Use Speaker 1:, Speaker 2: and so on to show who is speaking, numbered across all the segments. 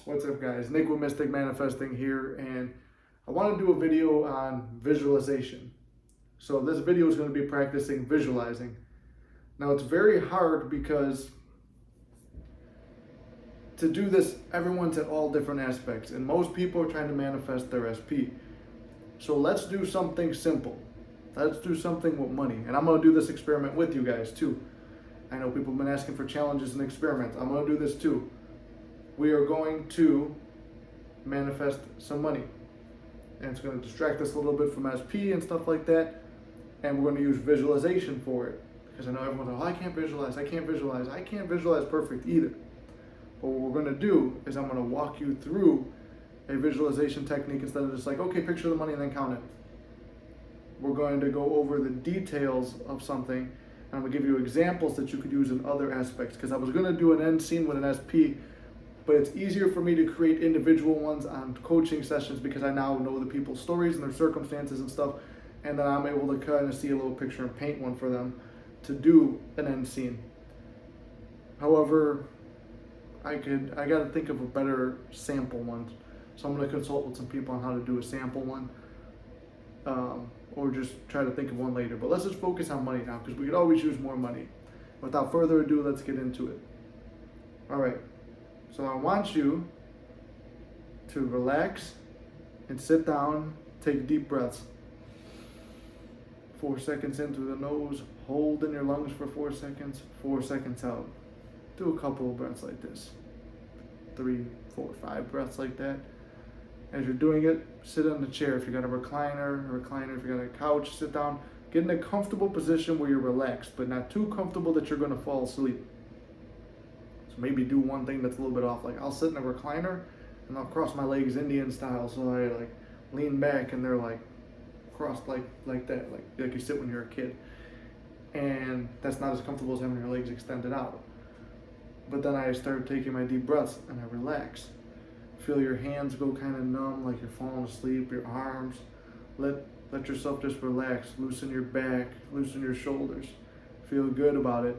Speaker 1: What's up, guys? Nick with Mystic Manifesting here, and I want to do a video on visualization. So this video is going to be practicing visualizing. Now it's very hard because to do this, everyone's at all different aspects, and most people are trying to manifest their SP. So let's do something simple. Let's do something with money, and I'm going to do this experiment with you guys too. I know people have been asking for challenges and experiments. I'm going to do this too. We are going to manifest some money, and it's going to distract us a little bit from SP and stuff like that, and we're going to use visualization for it, because I know everyone's like, oh, I can't visualize perfect either. But what we're going to do is I'm going to walk you through a visualization technique instead of just like, okay, picture the money and then count it. We're going to go over the details of something, and I'm going to give you examples that you could use in other aspects, because I was going to do an end scene with an SP, but it's easier for me to create individual ones on coaching sessions because I now know the people's stories and their circumstances and stuff, and then I'm able to kind of see a little picture and paint one for them to do an end scene. However, I got to think of a better sample one, so I'm going to consult with some people on how to do a sample one, or just try to think of one later. But let's just focus on money now, because we could always use more money. Without further ado, let's get into it. All right. So I want you to relax and sit down, take deep breaths. 4 seconds in through the nose, hold in your lungs for 4 seconds, 4 seconds out. Do a couple of breaths like this. 3, 4, 5 breaths like that. As you're doing it, sit on the chair. If you got a recliner, if you got a couch, sit down. Get in a comfortable position where you're relaxed, but not too comfortable that you're going to fall asleep. So maybe do one thing that's a little bit off. Like I'll sit in a recliner and I'll cross my legs Indian style. So I like lean back and they're like crossed like that, like you sit when you're a kid. And that's not as comfortable as having your legs extended out. But then I start taking my deep breaths and I relax. Feel your hands go kind of numb, like you're falling asleep, your arms. Let yourself just relax. Loosen your back, loosen your shoulders. Feel good about it.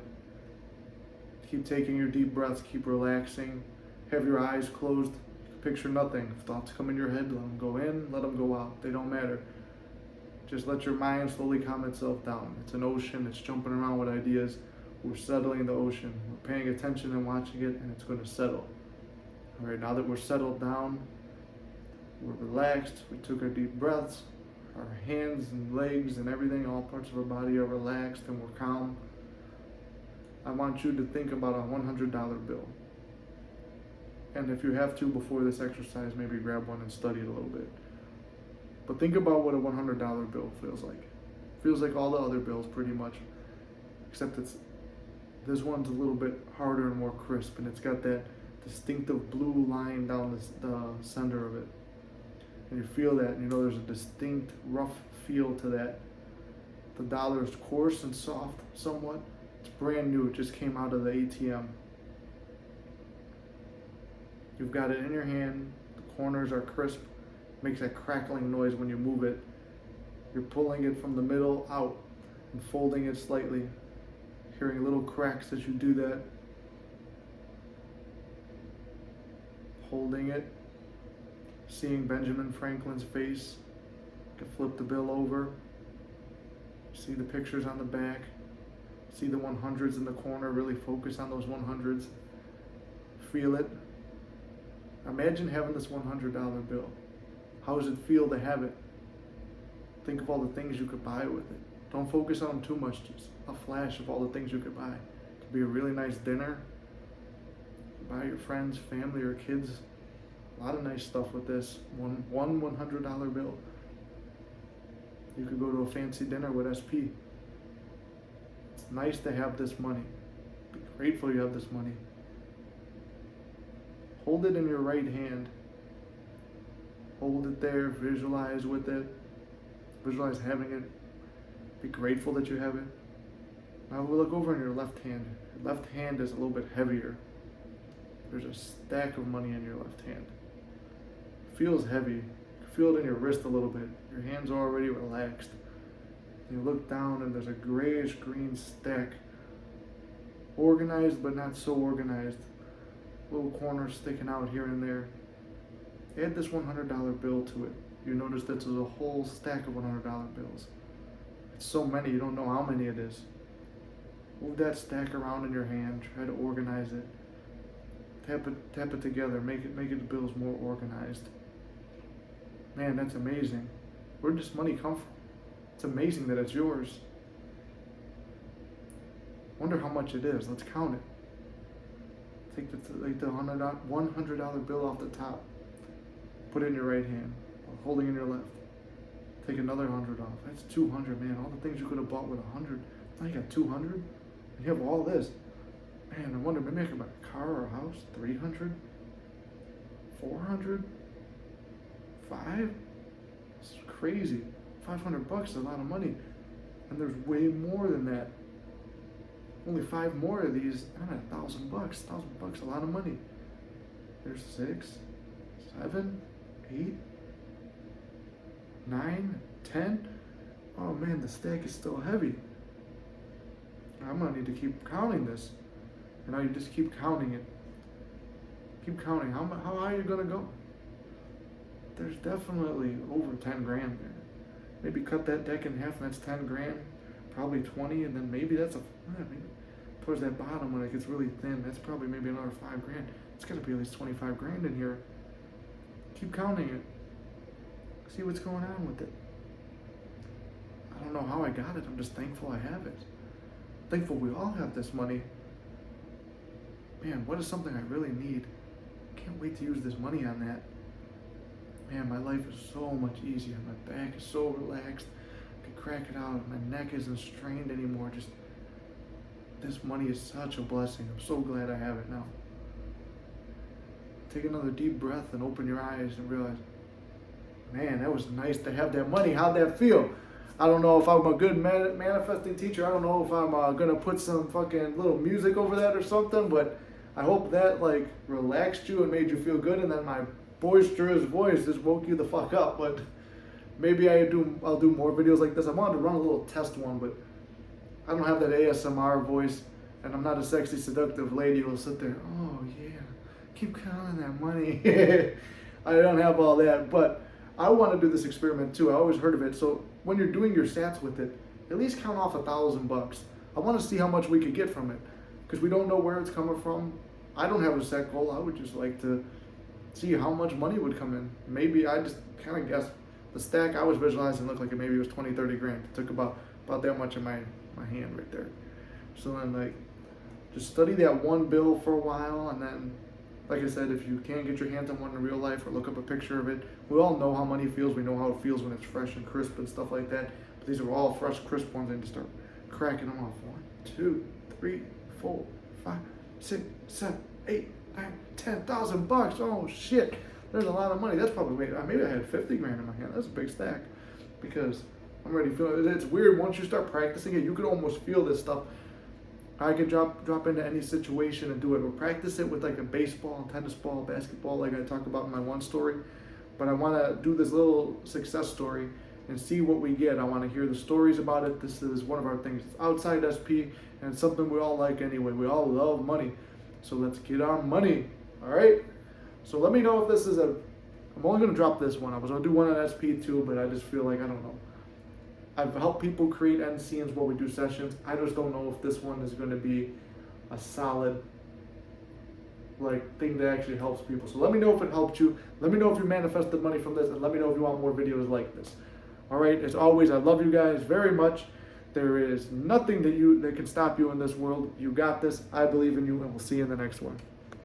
Speaker 1: Keep taking your deep breaths, keep relaxing. Have your eyes closed, picture nothing. If thoughts come in your head, let them go in, let them go out. They don't matter. Just let your mind slowly calm itself down. It's an ocean, it's jumping around with ideas. We're settling the ocean. We're paying attention and watching it, and it's going to settle. All right, now that we're settled down, we're relaxed, we took our deep breaths, our hands and legs and everything, all parts of our body are relaxed and we're calm. I want you to think about a $100 bill. And if you have to, before this exercise, maybe grab one and study it a little bit. But think about what a $100 bill feels like. It feels like all the other bills pretty much, except this one's a little bit harder and more crisp, and it's got that distinctive blue line down the center of it. And you feel that, and you know there's a distinct rough feel to that. The dollar is coarse and soft somewhat. It's brand new, it just came out of the ATM. You've got it in your hand, the corners are crisp, makes that crackling noise when you move it. You're pulling it from the middle out and folding it slightly, hearing little cracks as you do that. Holding it, seeing Benjamin Franklin's face. You can flip the bill over, see the pictures on the back. See the 100s in the corner, really focus on those 100s. Feel it. Imagine having this $100 bill. How does it feel to have it? Think of all the things you could buy with it. Don't focus on them too much, just a flash of all the things you could buy. It could be a really nice dinner. Buy your friends, family, or kids. A lot of nice stuff with this. One $100 bill. You could go to a fancy dinner with SP. It's nice to have this money. Be grateful you have this money. Hold it in your right hand. Hold it there, visualize with it. Visualize having it. Be grateful that you have it. Now we'll look over in your left hand. Your left hand is a little bit heavier. There's a stack of money in your left hand. It feels heavy. You can feel it in your wrist a little bit. Your hands are already relaxed. You look down and there's a grayish green stack. Organized but not so organized. little corners sticking out here and there. Add this $100 bill to it. You notice that there's a whole stack of $100 bills. It's so many, you don't know how many it is. Move that stack around in your hand, try to organize it. Tap it together, make the bills more organized. Man, that's amazing. Where did this money come from? It's amazing that it's yours. Wonder how much it is. Let's count it. Take the $100 bill off the top. Put it in your right hand, holding in your left. Take another 100 off. That's 200, man. All the things you could have bought with 100. Now you got 200. You have all this. Man, I wonder, maybe I could buy a car or a house. 300, 400, 5. It's crazy. $500 is a lot of money, and there's way more than that. Only 5 more of these. I'm at $1,000. $1,000, a lot of money. There's 6, 7, 8, 9, 10. Oh man, the stack is still heavy. I'm gonna need to keep counting this. And now you just keep counting it. Keep counting. How high are you gonna go? There's definitely over 10 grand there. Maybe cut that deck in half and that's 10 grand. Probably 20, and then maybe that's maybe towards that bottom when it gets really thin, that's probably maybe another 5 grand. It's gotta be at least 25 grand in here. Keep counting it. See what's going on with it. I don't know how I got it. I'm just thankful I have it. Thankful we all have this money. Man, what is something I really need? Can't wait to use this money on that. Man, my life is so much easier. My back is so relaxed. I can crack it out. My neck isn't strained anymore. Just, this money is such a blessing. I'm so glad I have it now. Take another deep breath and open your eyes and realize, man, that was nice to have that money. How'd that feel? I don't know if I'm a good manifesting teacher. I don't know if I'm going to put some fucking little music over that or something, but I hope that like relaxed you and made you feel good, and then my boisterous voice just woke you the fuck up. But maybe I'll do more videos like this. I wanted to run a little test one, but I don't have that ASMR voice, and I'm not a sexy, seductive lady who'll sit there, oh yeah, keep counting that money. I don't have all that, but I want to do this experiment too. I always heard of it. So when you're doing your sats with it, at least count off $1,000. I want to see how much we could get from it, because we don't know where it's coming from. I don't have a set goal. I would just like to see how much money would come in. Maybe I just kind of guess the stack I was visualizing looked like maybe it was 20, 30 grand. It took about that much in my hand right there. So then like just study that one bill for a while, and then like I said, if you can't get your hands on one in real life or look up a picture of it, we all know how money feels. We know how it feels when it's fresh and crisp and stuff like that. But these are all fresh, crisp ones, and just start cracking them off. 1, 2, 3, 4, 5, 6, 7, 8, 9, $10,000. Oh shit, there's a lot of money. That's probably maybe I had 50 grand in my hand. That's a big stack, because I'm already feeling it. It's weird once you start practicing it. You could almost feel this stuff. I could drop into any situation and do it, or practice it with like a baseball, tennis ball, basketball, like I talk about in my one story. But I want to do this little success story and see what we get. I want to hear the stories about it. This is one of our things. It's outside SP, and it's something we all like anyway. We all love money, so let's get our money. All right. So let me know if this is I'm only gonna drop this one. I was gonna do one on SP too, but I just feel like I don't know. I've helped people create NCMs while we do sessions. I just don't know if this one is going to be a solid thing that actually helps people. So let me know if it helped you. Let me know if you manifested money from this, and let me know if you want more videos like this. All right, as always, I love you guys very much. There is nothing that can stop you in this world. You got this. I believe in you, and we'll see you in the next one.